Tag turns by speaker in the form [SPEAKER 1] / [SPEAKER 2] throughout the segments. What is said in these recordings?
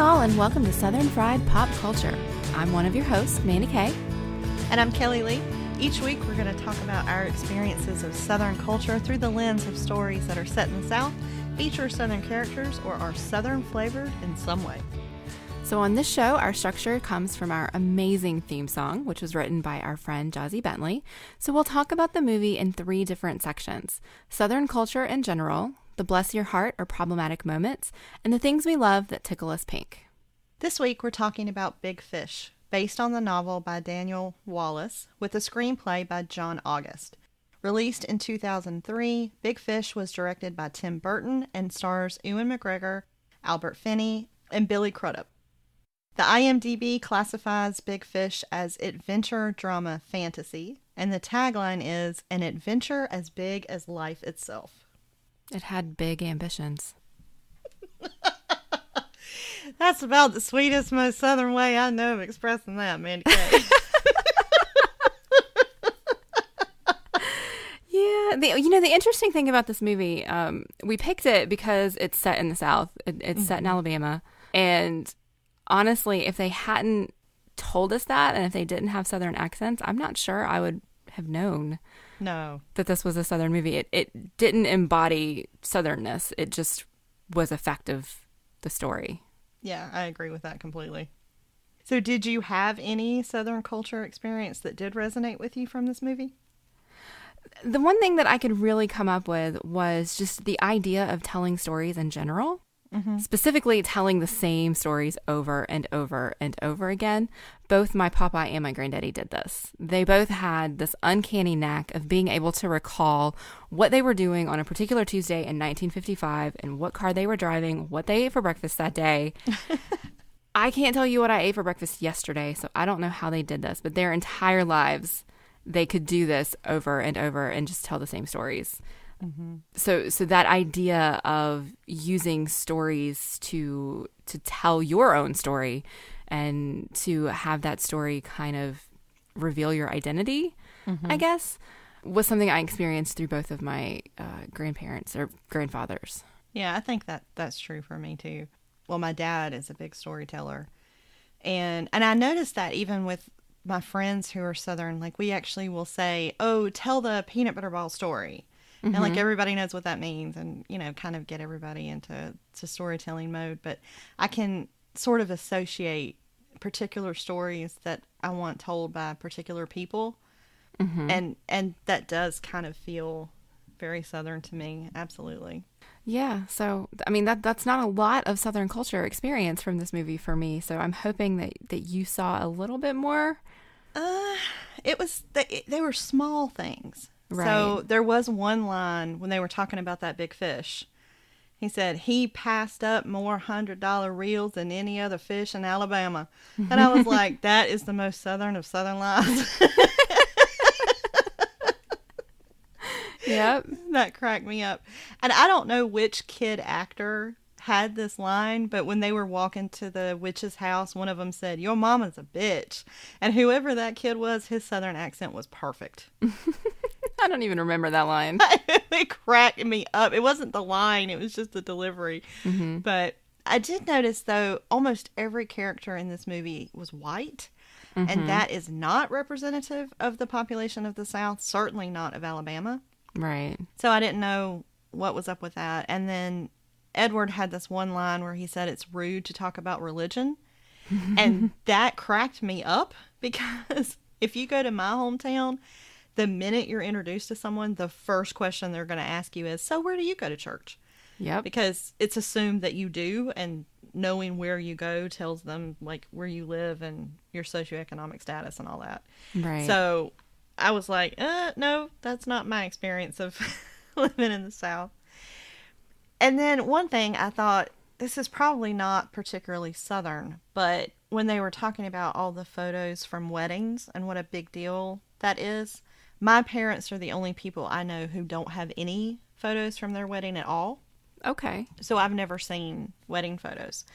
[SPEAKER 1] y'all, and welcome to Southern Fried Pop Culture. I'm one of your hosts, Mandi Kay.
[SPEAKER 2] And I'm Kelly Lee. Each week we're going to talk about our experiences of Southern culture through the lens of stories that are set in the South, feature Southern characters, or are Southern flavored in some way.
[SPEAKER 1] So on this show, our structure comes from our amazing theme song, which was written by our friend Jozi Bentley. So we'll talk about the movie in 3 different sections: Southern culture in general, the bless your heart or problematic moments, and the things we love that tickle us pink.
[SPEAKER 2] This week we're talking about Big Fish, based on the novel by Daniel Wallace, with a screenplay by John August. Released in 2003, Big Fish was directed by Tim Burton and stars Ewan McGregor, Albert Finney, and Billy Crudup. The IMDb classifies Big Fish as adventure, drama, fantasy, and the tagline is an adventure as big as life itself.
[SPEAKER 1] It had big ambitions.
[SPEAKER 2] That's about the sweetest, most Southern way I know of expressing that, Mandi Kay.
[SPEAKER 1] Yeah, the interesting thing about this movie, we picked it because it's set in the South. It's set in Alabama, and honestly, if they hadn't told us that, and if they didn't have Southern accents, I'm not sure I would have known.
[SPEAKER 2] No.
[SPEAKER 1] That this was a Southern movie. It didn't embody Southernness. It just was effective, the story.
[SPEAKER 2] Yeah, I agree with that completely. So did you have any Southern culture experience that did resonate with you from this movie?
[SPEAKER 1] The one thing that I could really come up with was just the idea of telling stories in general. Specifically telling the same stories over and over and over again. Both my papa and my granddaddy did this. They both had this uncanny knack of being able to recall what they were doing on a particular Tuesday in 1955 and what car they were driving, what they ate for breakfast that day. I can't tell you what I ate for breakfast yesterday, so I don't know how they did this, but their entire lives, they could do this over and over and just tell the same stories. So that idea of using stories to tell your own story and to have that story kind of reveal your identity, I guess, was something I experienced through both of my grandparents or grandfathers.
[SPEAKER 2] Yeah, I think that's true for me too. Well, my dad is a big storyteller, and I noticed that even with my friends who are Southern, like we actually will say, "Oh, tell the peanut butter ball story." And like everybody knows what that means, and kind of get everybody into storytelling mode. But I can sort of associate particular stories that I want told by particular people, and that does kind of feel very Southern to me. Absolutely.
[SPEAKER 1] Yeah. So I mean that's not a lot of Southern culture experience from this movie for me. So I'm hoping that you saw a little bit more.
[SPEAKER 2] It was they were small things.
[SPEAKER 1] Right.
[SPEAKER 2] So there was one line when they were talking about that big fish. He said, he passed up more $100 reels than any other fish in Alabama. And I was like, that is the most Southern of Southern lines.
[SPEAKER 1] Yep.
[SPEAKER 2] That cracked me up. And I don't know which kid actor had this line, but when they were walking to the witch's house, one of them said, "Your mama's a bitch." And whoever that kid was, his Southern accent was perfect.
[SPEAKER 1] I don't even remember that line.
[SPEAKER 2] It cracked me up. It wasn't the line, it was just the delivery. But I did notice, though, almost every character in this movie was white. And that is not representative of the population of the South, certainly not of Alabama.
[SPEAKER 1] Right.
[SPEAKER 2] So I didn't know what was up with that. And then Edward had this one line where he said it's rude to talk about religion. And that cracked me up because if you go to my hometown, the minute you're introduced to someone, the first question they're going to ask you is, "So where do you go to church?"
[SPEAKER 1] Yep.
[SPEAKER 2] Because it's assumed that you do, and knowing where you go tells them like where you live and your socioeconomic status and all that.
[SPEAKER 1] Right.
[SPEAKER 2] So I was like, no, that's not my experience of living in the South. And then one thing I thought, this is probably not particularly Southern, but when they were talking about all the photos from weddings and what a big deal that is, my parents are the only people I know who don't have any photos from their wedding at all.
[SPEAKER 1] Okay.
[SPEAKER 2] So I've never seen wedding photos.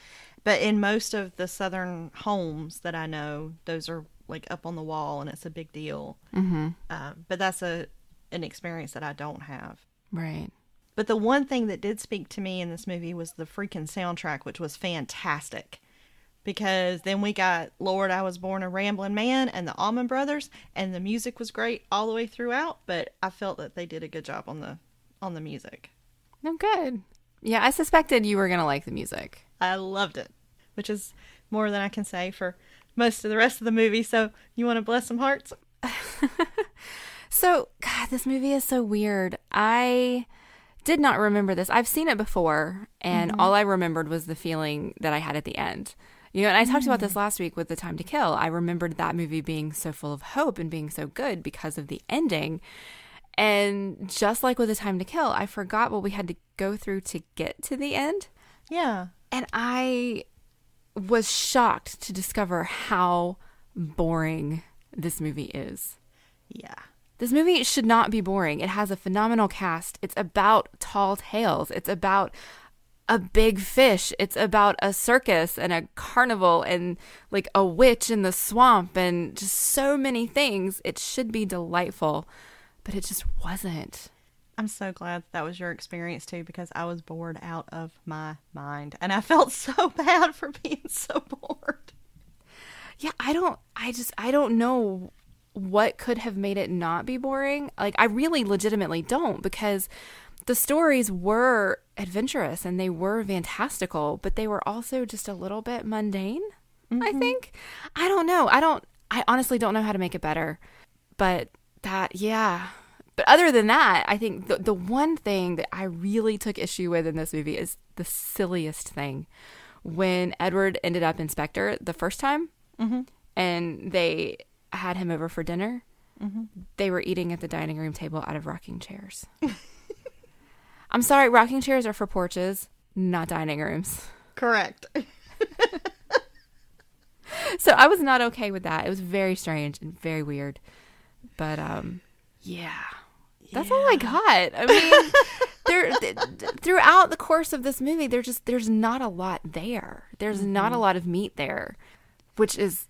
[SPEAKER 2] But in most of the Southern homes that I know, those are like up on the wall and it's a big deal. But that's an experience that I don't have.
[SPEAKER 1] Right.
[SPEAKER 2] But the one thing that did speak to me in this movie was the freaking soundtrack, which was fantastic. because then we got Lord, I Was Born a Rambling Man and the Allman Brothers, and the music was great all the way throughout, but I felt that they did a good job on the music.
[SPEAKER 1] No, good. Yeah, I suspected you were going to like the music.
[SPEAKER 2] I loved it, which is more than I can say for most of the rest of the movie. So you want to bless some hearts?
[SPEAKER 1] So, God, this movie is so weird. I did not remember this. I've seen it before, and all I remembered was the feeling that I had at the end. You know, and I talked about this last week with The Time to Kill. I remembered that movie being so full of hope and being so good because of the ending. And just like with The Time to Kill, I forgot what we had to go through to get to the end.
[SPEAKER 2] Yeah.
[SPEAKER 1] And I was shocked to discover how boring this movie is.
[SPEAKER 2] Yeah.
[SPEAKER 1] This movie should not be boring. It has a phenomenal cast. It's about tall tales. It's about a big fish. It's about a circus and a carnival and like a witch in the swamp and just so many things. It should be delightful, but it just wasn't.
[SPEAKER 2] I'm so glad that was your experience too, because I was bored out of my mind and I felt so bad for being so bored.
[SPEAKER 1] Yeah, I don't know what could have made it not be boring. Like, I really legitimately don't, because the stories were adventurous and they were fantastical, but they were also just a little bit mundane, I think. I don't know. I honestly don't know how to make it better. But yeah. But other than that, I think the one thing that I really took issue with in this movie is the silliest thing. When Edward ended up Inspector the first time, and they had him over for dinner, they were eating at the dining room table out of rocking chairs. I'm sorry, rocking chairs are for porches, not dining rooms.
[SPEAKER 2] Correct.
[SPEAKER 1] So I was not okay with that. It was very strange and very weird. But yeah. That's all I got. I mean, throughout the course of this movie, there's not a lot there. There's not a lot of meat there, which is,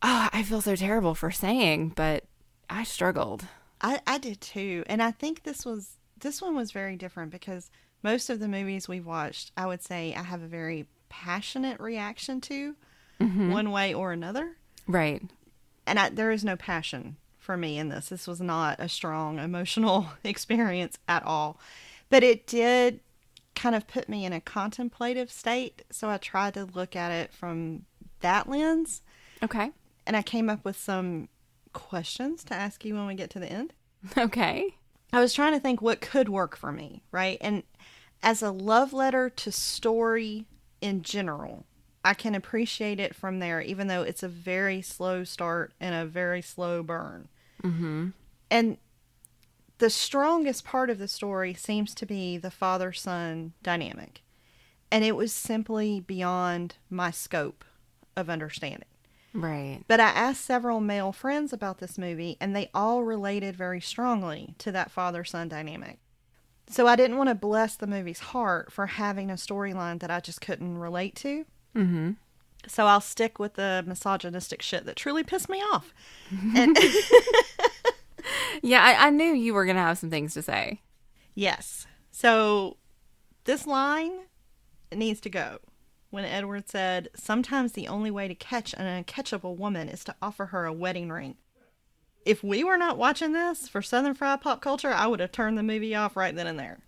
[SPEAKER 1] I feel so terrible for saying, but I struggled.
[SPEAKER 2] I did too. And I think this one was very different, because most of the movies we've watched, I would say I have a very passionate reaction to, one way or another.
[SPEAKER 1] Right.
[SPEAKER 2] And there is no passion for me in this. This was not a strong emotional experience at all. But it did kind of put me in a contemplative state. So I tried to look at it from that lens.
[SPEAKER 1] Okay.
[SPEAKER 2] And I came up with some questions to ask you when we get to the end.
[SPEAKER 1] Okay.
[SPEAKER 2] I was trying to think what could work for me, right? And as a love letter to story in general, I can appreciate it from there, even though it's a very slow start and a very slow burn. And the strongest part of the story seems to be the father-son dynamic. And it was simply beyond my scope of understanding.
[SPEAKER 1] Right.
[SPEAKER 2] But I asked several male friends about this movie, and they all related very strongly to that father-son dynamic. So I didn't want to bless the movie's heart for having a storyline that I just couldn't relate to. So I'll stick with the misogynistic shit that truly pissed me off. And
[SPEAKER 1] Yeah, I knew you were going to have some things to say.
[SPEAKER 2] Yes. So this line needs to go. When Edward said, "Sometimes the only way to catch an uncatchable woman is to offer her a wedding ring." If we were not watching this for Southern Fried Pop Culture, I would have turned the movie off right then and there.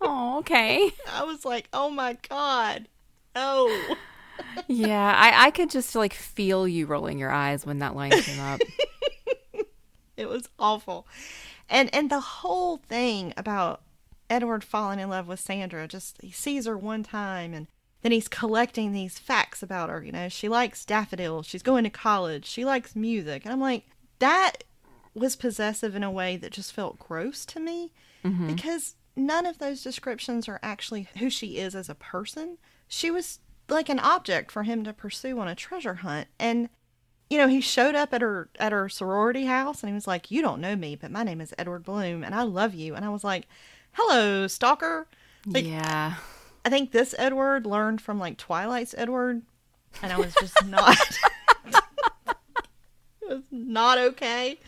[SPEAKER 1] Oh, okay.
[SPEAKER 2] I was like, oh my God. Oh.
[SPEAKER 1] Yeah, I could just like feel you rolling your eyes when that line came up.
[SPEAKER 2] It was awful. And the whole thing about Edward falling in love with Sandra, just he sees her one time and then he's collecting these facts about her. You know, she likes daffodils, she's going to college, she likes music. And I'm like, that was possessive in a way that just felt gross to me, because none of those descriptions are actually who she is as a person. She was like an object for him to pursue on a treasure hunt. And you know, he showed up at her sorority house and he was like, "You don't know me, but my name is Edward Bloom and I love you." And I was like, "Hello, stalker." Like,
[SPEAKER 1] yeah.
[SPEAKER 2] I think this Edward learned from like Twilight's Edward, and I was just not it was not okay.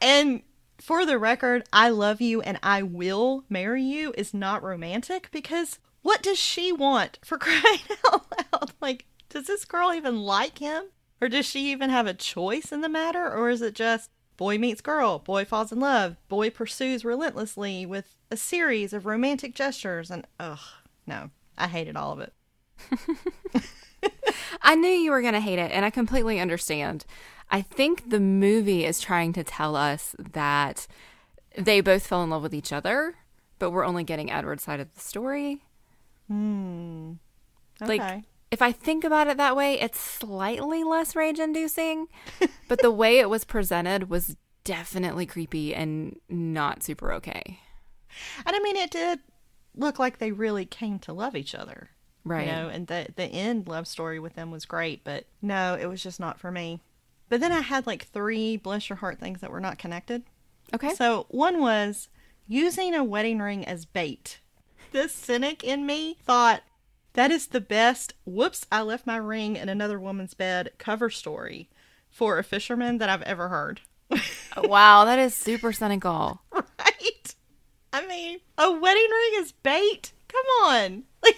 [SPEAKER 2] And for the record, "I love you and I will marry you" is not romantic, because What does she want, for crying out loud? Like, does this girl even like him? Or does she even have a choice in the matter? Or is it just boy meets girl, boy falls in love, boy pursues relentlessly with a series of romantic gestures? And, ugh, no, I hated all of it.
[SPEAKER 1] I knew you were going to hate it, and I completely understand. I think the movie is trying to tell us that they both fell in love with each other, but we're only getting Edward's side of the story.
[SPEAKER 2] Okay.
[SPEAKER 1] Like, if I think about it that way, it's slightly less rage-inducing, but the way it was presented was definitely creepy and not super okay.
[SPEAKER 2] And I mean, it did look like they really came to love each other.
[SPEAKER 1] Right.
[SPEAKER 2] You know, and the end love story with them was great, but no, it was just not for me. But then I had like 3 bless your heart things that were not connected.
[SPEAKER 1] Okay.
[SPEAKER 2] So one was using a wedding ring as bait. This cynic in me thought that is the best, whoops, I left my ring in another woman's bed cover story for a fisherman that I've ever heard.
[SPEAKER 1] Wow, that is super cynical.
[SPEAKER 2] Right? I mean, a wedding ring is bait? Come on. Like,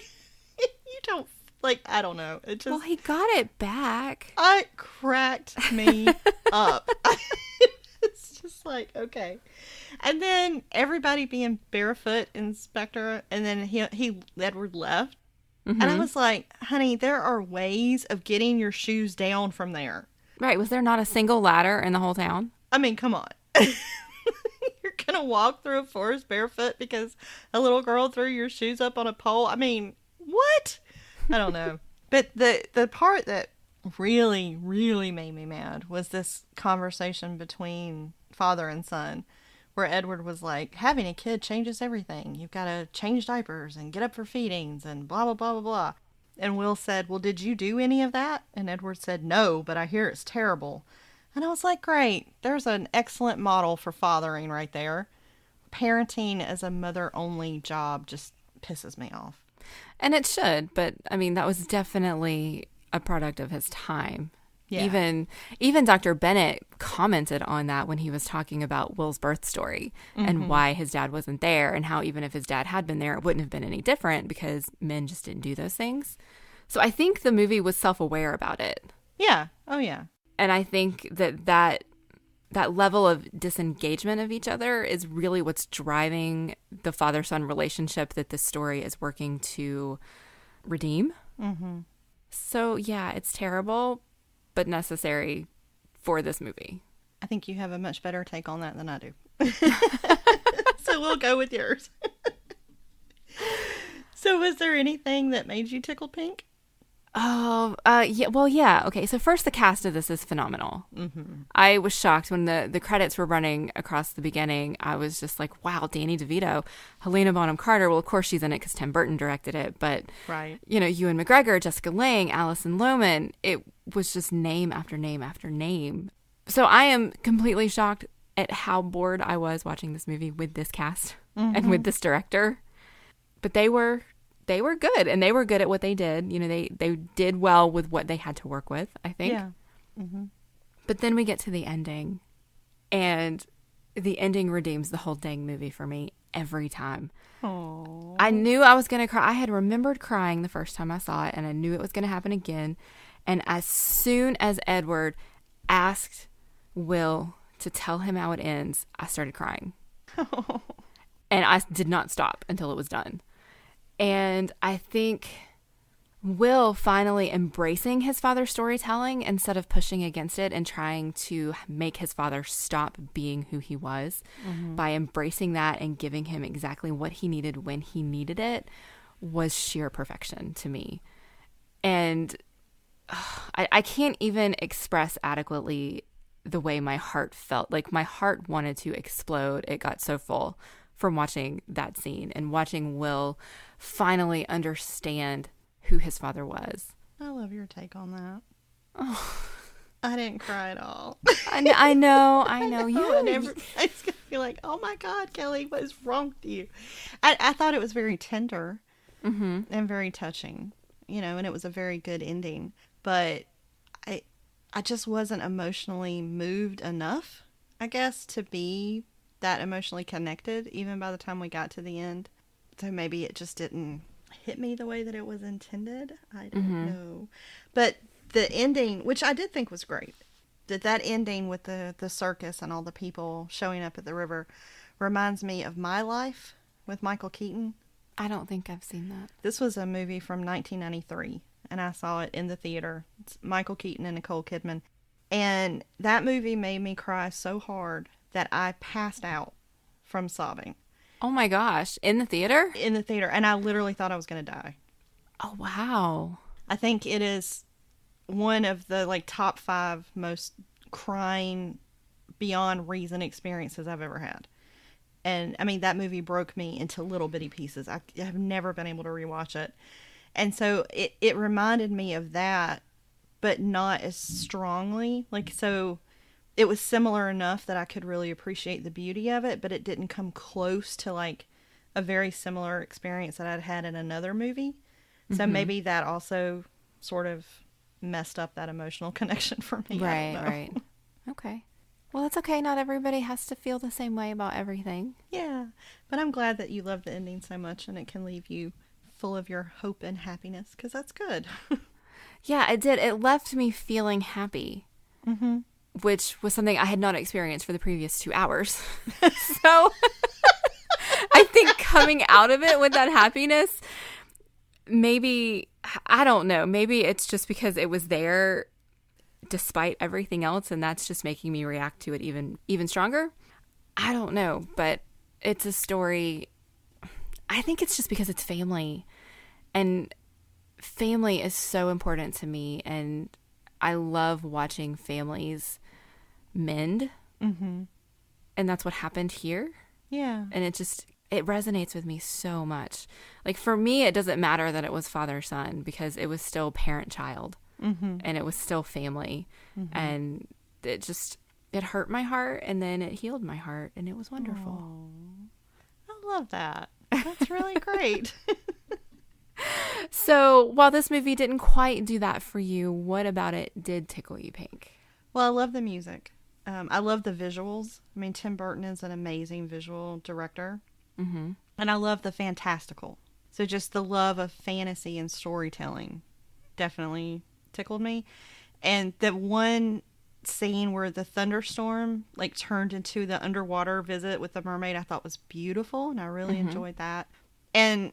[SPEAKER 2] you don't, like, I don't know. It just.
[SPEAKER 1] Well, he got it back.
[SPEAKER 2] It cracked me up. It's just like, okay. And then everybody being barefoot in Spectre, and then Edward left. Mm-hmm. And I was like, honey, there are ways of getting your shoes down from there.
[SPEAKER 1] Right. Was there not a single ladder in the whole town?
[SPEAKER 2] I mean, come on. You're going to walk through a forest barefoot because a little girl threw your shoes up on a pole? I mean, what? I don't know. But the part that really, really made me mad was this conversation between father and son, where Edward was like, having a kid changes everything. You've got to change diapers and get up for feedings and blah, blah, blah, blah, blah. And Will said, well, did you do any of that? And Edward said, no, but I hear it's terrible. And I was like, great. There's an excellent model for fathering right there. Parenting as a mother-only job just pisses me off.
[SPEAKER 1] And it should, but I mean, that was definitely a product of his time. Yeah. Even Dr. Bennett commented on that when he was talking about Will's birth story and why his dad wasn't there, and how even if his dad had been there, it wouldn't have been any different because men just didn't do those things. So I think the movie was self-aware about it.
[SPEAKER 2] Yeah. Oh, yeah.
[SPEAKER 1] And I think that level of disengagement of each other is really what's driving the father-son relationship that this story is working to redeem. Mm-hmm. So, yeah, it's terrible, but necessary for this movie.
[SPEAKER 2] I think you have a much better take on that than I do. So we'll go with yours. So was there anything that made you tickle pink?
[SPEAKER 1] Oh, yeah. Well, yeah. Okay. So first, the cast of this is phenomenal. Mm-hmm. I was shocked when the credits were running across the beginning. I was just like, wow, Danny DeVito, Helena Bonham Carter. Well, of course she's in it because Tim Burton directed it. But,
[SPEAKER 2] right.
[SPEAKER 1] You know, Ewan McGregor, Jessica Lange, Alison Lohman. It was just name after name after name. So I am completely shocked at how bored I was watching this movie with this cast and with this director. But they were good, and they were good at what they did. You know, they did well with what they had to work with, I think.
[SPEAKER 2] Yeah. Mm-hmm.
[SPEAKER 1] But then we get to the ending, and the ending redeems the whole dang movie for me every time.
[SPEAKER 2] Aww.
[SPEAKER 1] I knew I was going to cry. I had remembered crying the first time I saw it, and I knew it was going to happen again. And as soon as Edward asked Will to tell him how it ends, I started crying. And I did not stop until it was done. And I think Will finally embracing his father's storytelling instead of pushing against it and trying to make his father stop being who he was by embracing that and giving him exactly what he needed when he needed it was sheer perfection to me. And I can't even express adequately the way my heart felt. Like, my heart wanted to explode. It got so full from watching that scene and watching Will finally understand who his father was.
[SPEAKER 2] I love your take on that.
[SPEAKER 1] Oh,
[SPEAKER 2] I didn't cry at all.
[SPEAKER 1] I know.
[SPEAKER 2] You and everybody's going to be like, oh my God, Kelly, what is wrong with you? I thought it was very tender and very touching, you know, and it was a very good ending. But I just wasn't emotionally moved enough, I guess, to be that emotionally connected, even by the time we got to the end. So maybe it just didn't hit me the way that it was intended. I don't know. But the ending, which I did think was great, that ending with the circus and all the people showing up at the river reminds me of My Life with Michael Keaton.
[SPEAKER 1] I don't think I've seen that.
[SPEAKER 2] This was a movie from 1993, and I saw it in the theater. It's Michael Keaton and Nicole Kidman. And that movie made me cry so hard that I passed out from sobbing.
[SPEAKER 1] Oh my gosh. In the theater?
[SPEAKER 2] In the theater. And I literally thought I was going to die.
[SPEAKER 1] Oh, wow.
[SPEAKER 2] I think it is one of the like top 5 most crying beyond reason experiences I've ever had. And I mean, that movie broke me into little bitty pieces. I have never been able to rewatch it. And so it reminded me of that, but not as strongly. Like, so it was similar enough that I could really appreciate the beauty of it, but it didn't come close to like a very similar experience that I'd had in another movie. So maybe that also sort of messed up that emotional connection for me.
[SPEAKER 1] Right. Okay. Well, that's okay. Not everybody has to feel the same way about everything.
[SPEAKER 2] Yeah. But I'm glad that you love the ending so much and it can leave you full of your hope and happiness, because that's good.
[SPEAKER 1] Yeah, it did. It left me feeling happy, which was something I had not experienced for the previous 2 hours. So I think coming out of it with that happiness, maybe, I don't know, maybe it's just because it was there despite everything else, and that's just making me react to it even stronger. I don't know, but it's a story. I think it's just because it's family, and family is so important to me, and I love watching families mend, and that's what happened here.
[SPEAKER 2] Yeah.
[SPEAKER 1] And it resonates with me so much. Like, for me, it doesn't matter that it was father-son, because it was still parent-child. And it was still family. And it hurt my heart, and then it healed my heart, and it was wonderful.
[SPEAKER 2] Oh, I love that. That's really great.
[SPEAKER 1] So while this movie didn't quite do that for you, what about it did tickle you pink?
[SPEAKER 2] Well, I love the music. I love the visuals. I mean, Tim Burton is an amazing visual director. And I love the fantastical. So just the love of fantasy and storytelling definitely tickled me. And the one scene where the thunderstorm like turned into the underwater visit with the mermaid, I thought was beautiful, and I really enjoyed that. And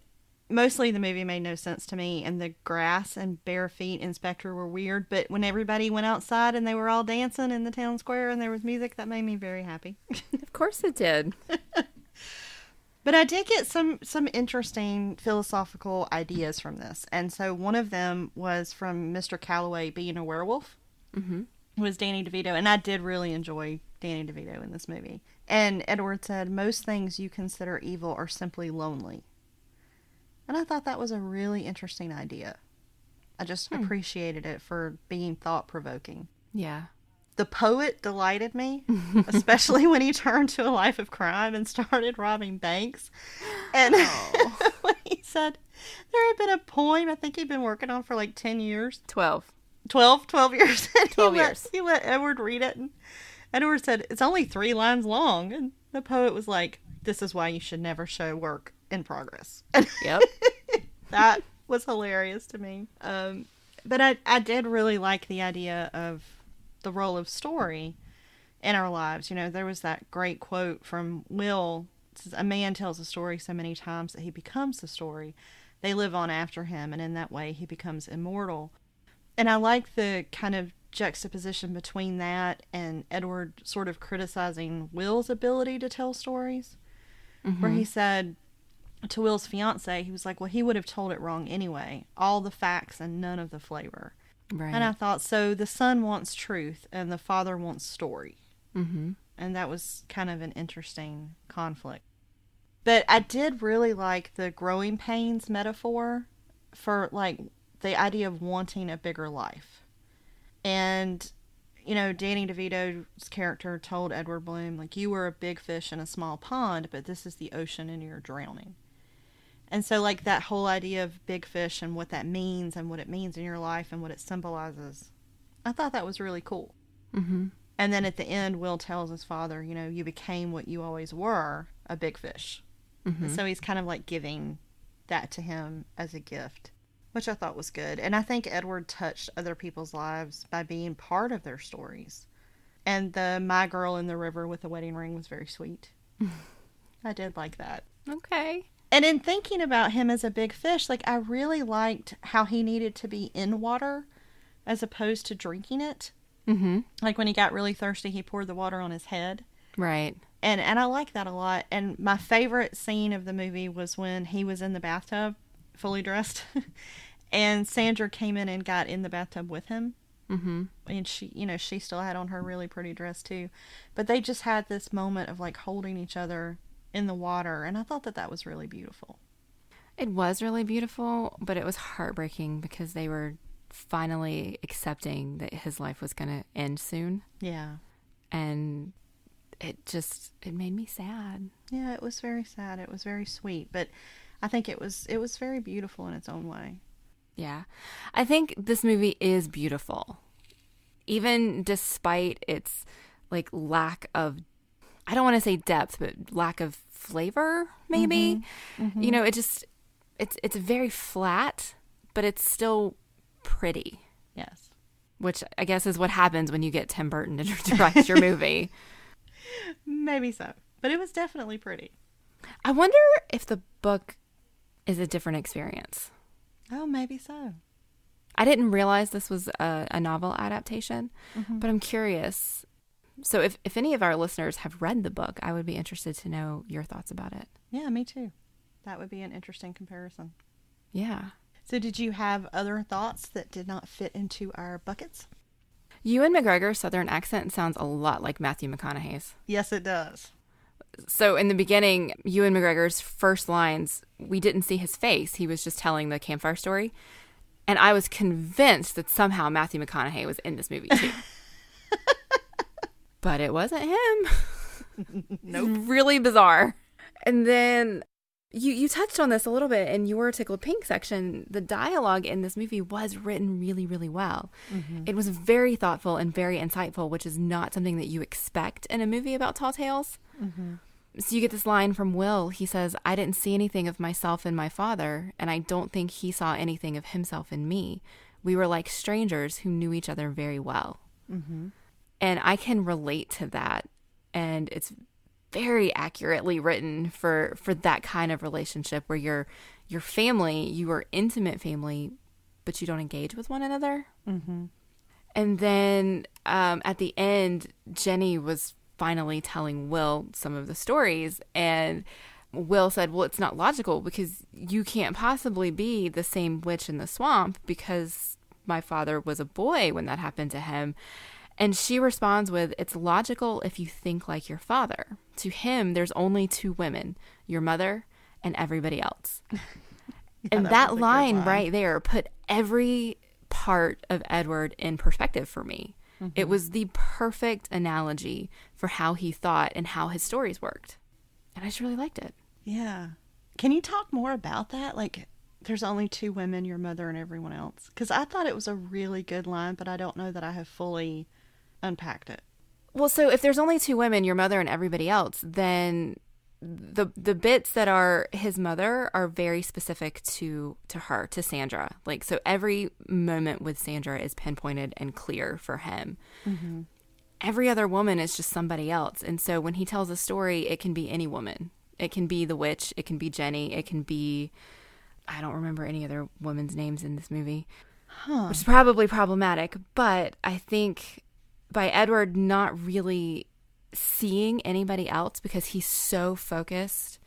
[SPEAKER 2] mostly the movie made no sense to me, and the grass and bare feet in Spectre were weird, but when everybody went outside and they were all dancing in the town square and there was music, that made me very happy.
[SPEAKER 1] Of course it did.
[SPEAKER 2] But I did get some interesting philosophical ideas from this. And so one of them was from Mr. Calloway being a werewolf. Was Danny DeVito. And I did really enjoy Danny DeVito in this movie. And Edward said, most things you consider evil are simply lonely. And I thought that was a really interesting idea. I just appreciated it for being thought-provoking.
[SPEAKER 1] Yeah.
[SPEAKER 2] The poet delighted me, especially when he turned to a life of crime and started robbing banks. And when he said there had been a poem I think he'd been working on for like 10 years.
[SPEAKER 1] 12
[SPEAKER 2] years. And
[SPEAKER 1] 12 years.
[SPEAKER 2] He let Edward read it. And Edward said, it's only 3 lines long. And the poet was like, this is why you should never show work in progress.
[SPEAKER 1] Yep.
[SPEAKER 2] That was hilarious to me. But I did really like the idea of the role of story in our lives. You know, there was that great quote from Will. It says, a man tells a story so many times that he becomes the story. They live on after him, and in that way he becomes immortal. And I like the kind of juxtaposition between that and Edward sort of criticizing Will's ability to tell stories, where he said to Will's fiance, he was like, well, he would have told it wrong anyway. All the facts and none of the flavor.
[SPEAKER 1] Right.
[SPEAKER 2] And I thought, so the son wants truth and the father wants story. And that was kind of an interesting conflict. But I did really like the growing pains metaphor for like the idea of wanting a bigger life. And, you know, Danny DeVito's character told Edward Bloom, like, you were a big fish in a small pond, but this is the ocean and you're drowning. And so, like, that whole idea of big fish and what that means and what it means in your life and what it symbolizes, I thought that was really cool. And then at the end, Will tells his father, you know, you became what you always were, a big fish. And so he's kind of like giving that to him as a gift, which I thought was good. And I think Edward touched other people's lives by being part of their stories. And the My Girl in the River with the Wedding Ring was very sweet. I did like that.
[SPEAKER 1] Okay.
[SPEAKER 2] And in thinking about him as a big fish, like, I really liked how he needed to be in water as opposed to drinking it.
[SPEAKER 1] Mm-hmm.
[SPEAKER 2] Like, when he got really thirsty, he poured the water on his head.
[SPEAKER 1] Right.
[SPEAKER 2] And I like that a lot. And my favorite scene of the movie was when he was in the bathtub, fully dressed, and Sandra came in and got in the bathtub with him.
[SPEAKER 1] Mm-hmm.
[SPEAKER 2] And she, you know, she still had on her really pretty dress too. But they just had this moment of like holding each other in the water. And I thought that was really beautiful.
[SPEAKER 1] It was really beautiful, but it was heartbreaking because they were finally accepting that his life was going to end soon.
[SPEAKER 2] Yeah.
[SPEAKER 1] And it made me sad.
[SPEAKER 2] Yeah, it was very sad. It was very sweet, but I think it was very beautiful in its own way.
[SPEAKER 1] Yeah. I think this movie is beautiful. Even despite its like lack of, I don't want to say depth, but lack of flavor, maybe.
[SPEAKER 2] Mm-hmm. Mm-hmm.
[SPEAKER 1] You know, it's very flat, but it's still pretty.
[SPEAKER 2] Yes.
[SPEAKER 1] Which I guess is what happens when you get Tim Burton to direct your movie.
[SPEAKER 2] Maybe so. But it was definitely pretty.
[SPEAKER 1] I wonder if the book is a different experience.
[SPEAKER 2] Oh, maybe so.
[SPEAKER 1] I didn't realize this was a novel adaptation,
[SPEAKER 2] Mm-hmm.
[SPEAKER 1] but I'm curious. So if any of our listeners have read the book, I would be interested to know your thoughts about it.
[SPEAKER 2] Yeah, me too. That would be an interesting comparison.
[SPEAKER 1] Yeah.
[SPEAKER 2] So did you have other thoughts that did not fit into our buckets?
[SPEAKER 1] Ewan McGregor's Southern accent sounds a lot like Matthew McConaughey's.
[SPEAKER 2] Yes, it does.
[SPEAKER 1] So in the beginning, Ewan McGregor's first lines, we didn't see his face. He was just telling the campfire story. And I was convinced that somehow Matthew McConaughey was in this movie too. But it wasn't him.
[SPEAKER 2] Nope.
[SPEAKER 1] Really bizarre. And then you touched on this a little bit in your Tickled Pink section. The dialogue in this movie was written really, really well. Mm-hmm. It was very thoughtful and very insightful, which is not something that you expect in a movie about tall tales. Mm-hmm. So you get this line from Will. He says, I didn't see anything of myself in my father, and I don't think he saw anything of himself in me. We were like strangers who knew each other very well. Mm-hmm. And I can relate to that. And it's very accurately written for that kind of relationship where your family, you are intimate family, but you don't engage with one another. Mm-hmm. And then at the end, Jenny was finally telling Will some of the stories, and Will said, well, it's not logical because you can't possibly be the same witch in the swamp because my father was a boy when that happened to him. And she responds with, it's logical if you think like your father. To him, there's only two women, your mother and everybody else. Yeah, and that line right there put every part of Edward in perspective for me. Mm-hmm. It was the perfect analogy for how he thought and how his stories worked. And I just really liked it.
[SPEAKER 2] Yeah. Can you talk more about that? Like, there's only two women, your mother and everyone else. Because I thought it was a really good line, but I don't know that I have fully unpacked it.
[SPEAKER 1] Well, so if there's only two women, your mother and everybody else, then the bits that are his mother are very specific to her, to Sandra. Like, so every moment with Sandra is pinpointed and clear for him. Mm-hmm. Every other woman is just somebody else. And so when he tells a story, it can be any woman. It can be the witch. It can be Jenny. It can be, I don't remember any other women's names in this movie, which is probably problematic. But I think by Edward not really seeing anybody else because he's so focused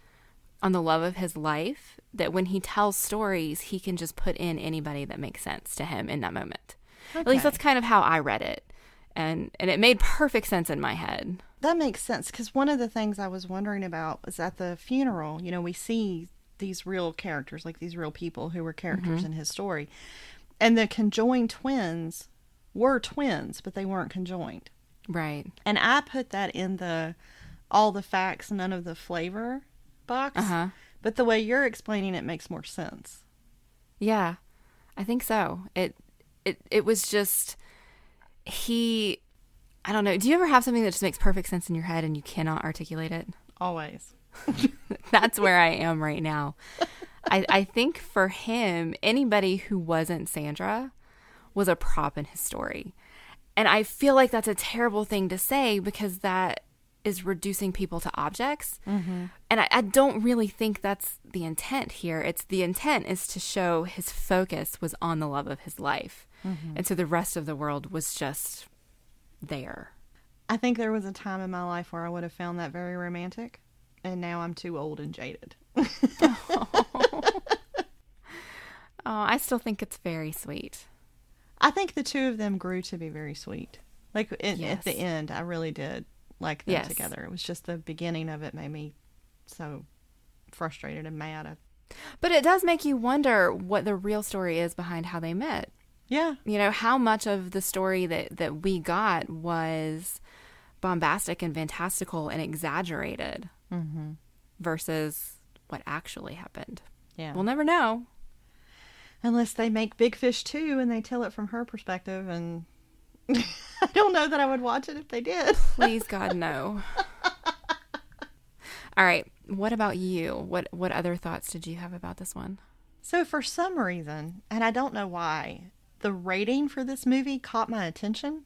[SPEAKER 1] on the love of his life that when he tells stories, he can just put in anybody that makes sense to him in that moment. Okay. At least that's kind of how I read it. And it made perfect sense in my head.
[SPEAKER 2] That makes sense, because one of the things I was wondering about was at the funeral, you know, we see these real characters, like these real people who were characters in his story. And the conjoined twins were twins, but they weren't conjoined.
[SPEAKER 1] Right.
[SPEAKER 2] And I put that in the all the facts, none of the flavor box. Uh-huh. But the way you're explaining it makes more sense.
[SPEAKER 1] Yeah, I think so. It was just... I don't know. Do you ever have something that just makes perfect sense in your head and you cannot articulate it?
[SPEAKER 2] Always.
[SPEAKER 1] That's where I am right now. I think for him, anybody who wasn't Sandra was a prop in his story. And I feel like that's a terrible thing to say because that is reducing people to objects. Mm-hmm. And I don't really think that's the intent here. It's the intent is to show his focus was on the love of his life. Mm-hmm. And so the rest of the world was just there.
[SPEAKER 2] I think there was a time in my life where I would have found that very romantic. And now I'm too old and jaded.
[SPEAKER 1] I still think it's very sweet.
[SPEAKER 2] I think the two of them grew to be very sweet. Like
[SPEAKER 1] Yes.
[SPEAKER 2] at the end, I really did like them
[SPEAKER 1] Yes.
[SPEAKER 2] together. It was just the beginning of it made me so frustrated and mad.
[SPEAKER 1] But it does make you wonder what the real story is behind how they met.
[SPEAKER 2] Yeah.
[SPEAKER 1] You know, how much of the story that we got was bombastic and fantastical and exaggerated versus what actually happened.
[SPEAKER 2] Yeah.
[SPEAKER 1] We'll never know.
[SPEAKER 2] Unless they make Big Fish 2 and they tell it from her perspective, and I don't know that I would watch it if they did.
[SPEAKER 1] Please, God, no. All right. What about you? What other thoughts did you have about this one?
[SPEAKER 2] So for some reason, and I don't know why, the rating for this movie caught my attention.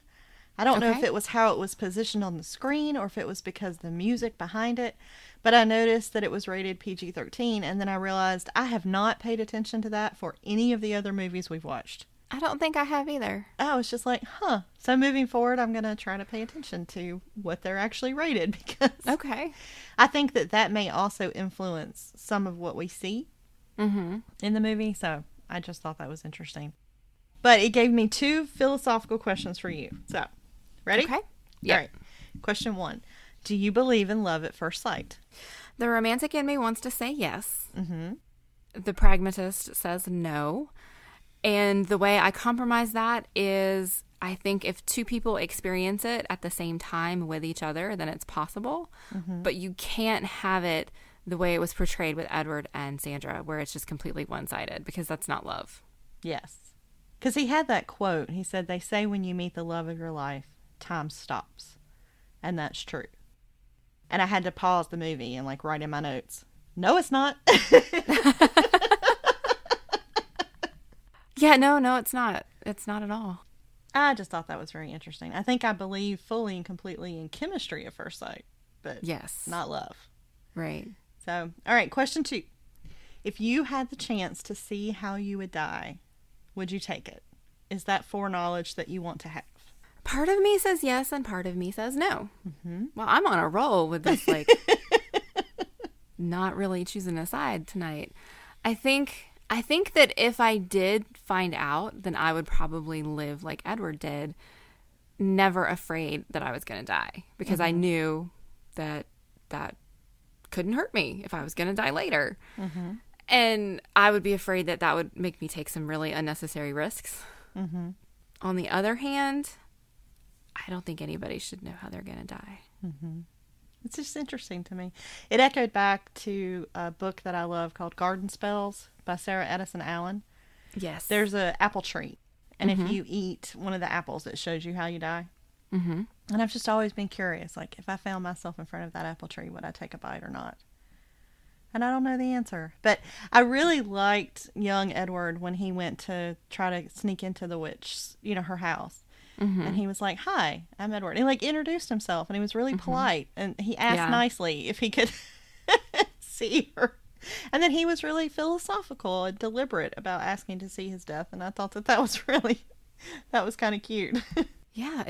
[SPEAKER 2] I don't know if it was how it was positioned on the screen or if it was because the music behind it, but I noticed that it was rated PG-13, and then I realized I have not paid attention to that for any of the other movies we've watched.
[SPEAKER 1] I don't think I have either.
[SPEAKER 2] I was just like, huh. So moving forward, I'm going to try to pay attention to what they're actually rated because I think that may also influence some of what we see in the movie. So I just thought that was interesting. But it gave me 2 philosophical questions for you. So, ready?
[SPEAKER 1] Okay. Yeah.
[SPEAKER 2] All right. Question 1. Do you believe in love at first sight?
[SPEAKER 1] The romantic in me wants to say yes. Mm-hmm. The pragmatist says no. And the way I compromise that is I think if 2 people experience it at the same time with each other, then it's possible. Mm-hmm. But you can't have it the way it was portrayed with Edward and Sandra, where it's just completely one-sided, because that's not love.
[SPEAKER 2] Yes. Because he had that quote. He said, they say when you meet the love of your life, time stops. And that's true. And I had to pause the movie and like write in my notes, no, it's not.
[SPEAKER 1] Yeah, no, it's not. It's not at all.
[SPEAKER 2] I just thought that was very interesting. I think I believe fully and completely in chemistry at first sight, but
[SPEAKER 1] yes,
[SPEAKER 2] not love.
[SPEAKER 1] Right.
[SPEAKER 2] So, all right, question 2. If you had the chance to see how you would die, would you take it? Is that foreknowledge that you want to have?
[SPEAKER 1] Part of me says yes and part of me says no. Mm-hmm. Well, I'm on a roll with this, like, not really choosing a side tonight. I think that if I did find out, then I would probably live like Edward did, never afraid that I was going to die, because I knew that couldn't hurt me if I was going to die later. Mm-hmm. And I would be afraid that would make me take some really unnecessary risks. Mm-hmm. On the other hand, I don't think anybody should know how they're going to die.
[SPEAKER 2] Mm-hmm. It's just interesting to me. It echoed back to a book that I love called Garden Spells by Sarah Edison Allen.
[SPEAKER 1] Yes. There's
[SPEAKER 2] an apple tree. And if you eat one of the apples, it shows you how you die. Mm-hmm. And I've just always been curious, like, if I found myself in front of that apple tree, would I take a bite or not? And I don't know the answer. But I really liked young Edward when he went to try to sneak into the witch, her house. Mm-hmm. And he was like, hi, I'm Edward. And he like introduced himself, and he was really polite. And he asked nicely if he could see her. And then he was really philosophical and deliberate about asking to see his death. And I thought that was kind of cute.
[SPEAKER 1] Yeah,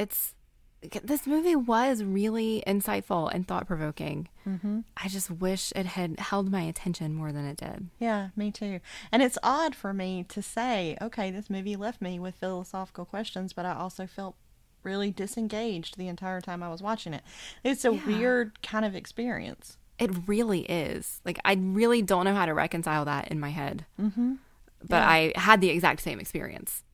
[SPEAKER 1] this movie was really insightful and thought-provoking. Mm-hmm. I just wish it had held my attention more than it did.
[SPEAKER 2] Yeah, me too. And it's odd for me to say, okay, this movie left me with philosophical questions, but I also felt really disengaged the entire time I was watching it. It's a weird kind of experience. It
[SPEAKER 1] really is. Like, I really don't know how to reconcile that in my head. Mm-hmm. But I had the exact same experience.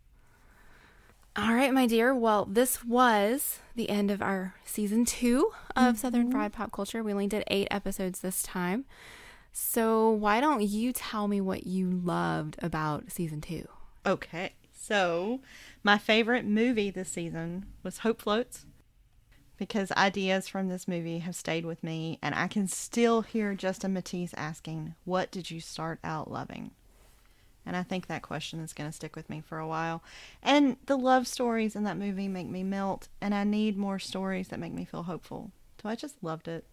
[SPEAKER 1] All right, my dear. Well, this was the end of our season 2 of Southern Fried Pop Culture. We only did 8 episodes this time. So why don't you tell me what you loved about season 2?
[SPEAKER 2] Okay. So my favorite movie this season was Hope Floats, because ideas from this movie have stayed with me, and I can still hear Justin Matisse asking, "What did you start out loving?" And I think that question is going to stick with me for a while. And the love stories in that movie make me melt, and I need more stories that make me feel hopeful. So I just loved it.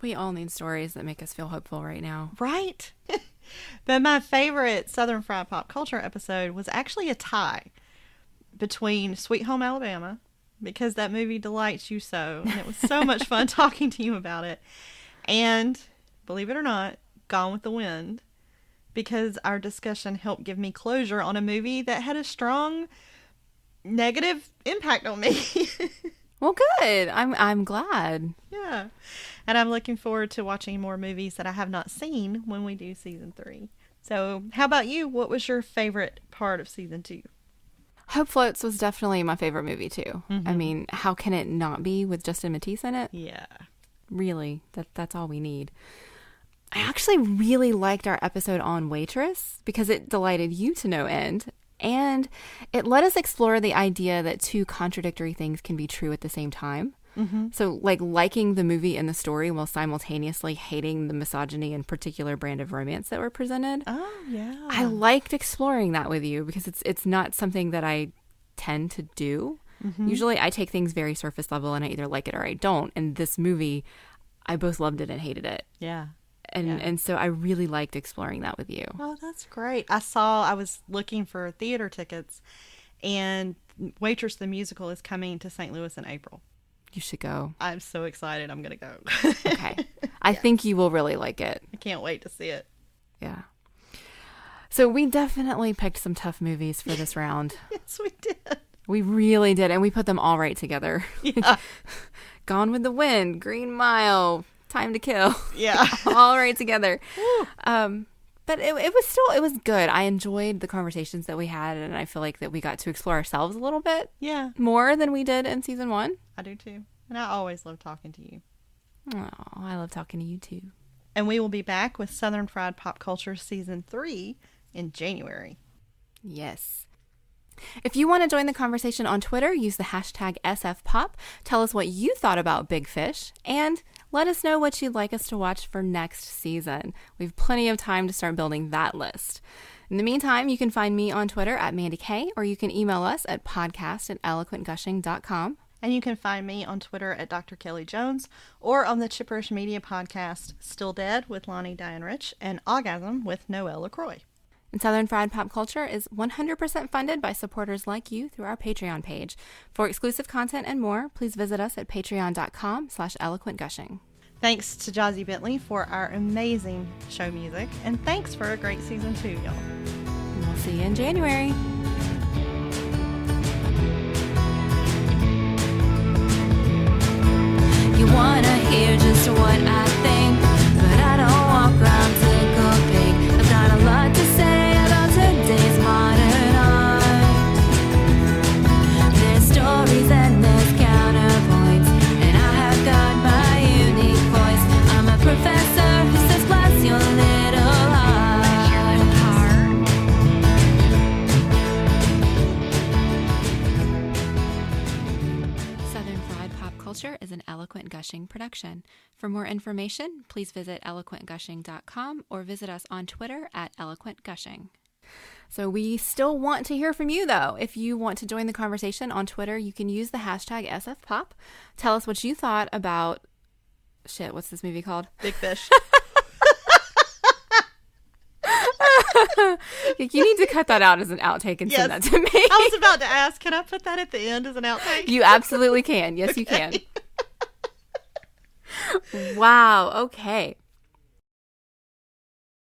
[SPEAKER 1] We all need stories that make us feel hopeful right now.
[SPEAKER 2] Right? But my favorite Southern Fried Pop Culture episode was actually a tie between Sweet Home Alabama, because that movie delights you so, and it was so much fun talking to you about it, and, believe it or not, Gone with the Wind, because our discussion helped give me closure on a movie that had a strong negative impact on me.
[SPEAKER 1] Well, good. I'm glad.
[SPEAKER 2] Yeah. And I'm looking forward to watching more movies that I have not seen when we do season 3. So how about you? What was your favorite part of season 2?
[SPEAKER 1] Hope Floats was definitely my favorite movie too.
[SPEAKER 2] Mm-hmm.
[SPEAKER 1] I mean, how can it not be with Justin Matisse in it?
[SPEAKER 2] Yeah.
[SPEAKER 1] Really, that's all we need. I actually really liked our episode on Waitress because it delighted you to no end. And it let us explore the idea that two contradictory things can be true at the same time. Mm-hmm. So like liking the movie and the story while simultaneously hating the misogyny and particular brand of romance that were presented.
[SPEAKER 2] Oh, yeah.
[SPEAKER 1] I liked exploring that with you because it's not something that I tend to do. Mm-hmm. Usually I take things very surface level and I either like it or I don't. And this movie, I both loved it and hated it.
[SPEAKER 2] Yeah.
[SPEAKER 1] And so I really liked exploring that with you.
[SPEAKER 2] Oh, that's great. I was looking for theater tickets, and Waitress the Musical is coming to St. Louis in April.
[SPEAKER 1] You should go.
[SPEAKER 2] I'm so excited. I'm going to go.
[SPEAKER 1] Okay. I think you will really like it.
[SPEAKER 2] I can't wait to see it.
[SPEAKER 1] Yeah. So we definitely picked some tough movies for this round.
[SPEAKER 2] Yes, we did.
[SPEAKER 1] We really did. And we put them all right together.
[SPEAKER 2] Yeah.
[SPEAKER 1] Gone with the Wind, Green Mile, Time to Kill.
[SPEAKER 2] Yeah.
[SPEAKER 1] All right together. But it was good. I enjoyed the conversations that we had, and I feel like that we got to explore ourselves a little bit.
[SPEAKER 2] Yeah.
[SPEAKER 1] More than we did in season 1.
[SPEAKER 2] I do too. And I always love talking to you.
[SPEAKER 1] Oh, I love talking to you too.
[SPEAKER 2] And we will be back with Southern Fried Pop Culture season 3 in January.
[SPEAKER 1] Yes. If you want to join the conversation on Twitter, use the hashtag SFPop. Tell us what you thought about Big Fish, and let us know what you'd like us to watch for next season. We have plenty of time to start building that list. In the meantime, you can find me on Twitter at Mandi K, or you can email us at podcast@eloquentgushing.com.
[SPEAKER 2] And you can find me on Twitter at Dr. Kelly Jones, or on the Chipperish Media podcast, Still Dead with Lonnie Diane Rich, and Orgasm with Noelle LaCroix.
[SPEAKER 1] And Southern Fried Pop Culture is 100% funded by supporters like you through our Patreon page. For exclusive content and more, please visit us at patreon.com/eloquentgushing.
[SPEAKER 2] Thanks to Jozi Bentley for our amazing show music, and thanks for a great season 2, y'all.
[SPEAKER 1] We'll see you in January.
[SPEAKER 3] You wanna hear just what I think, but I don't walk around tickle pink. I've got a lot to say about today's modern art. There's stories and there's counterpoints, and I have got my unique voice. I'm a professor who says bless your little heart.
[SPEAKER 1] Southern Fried Pop Culture is an Eloquent Gushing production. For more information, please visit eloquentgushing.com or visit us on Twitter at eloquentgushing. So we still want to hear from you, though. If you want to join the conversation on Twitter, you can use the hashtag SFPop. Tell us what you thought about... Shit, what's this movie called?
[SPEAKER 2] Big Fish.
[SPEAKER 1] You need to cut that out as an outtake and send that to me.
[SPEAKER 2] I was about to ask, can I put that at the end as an outtake?
[SPEAKER 1] You absolutely can. Yes, you can. Wow. Okay.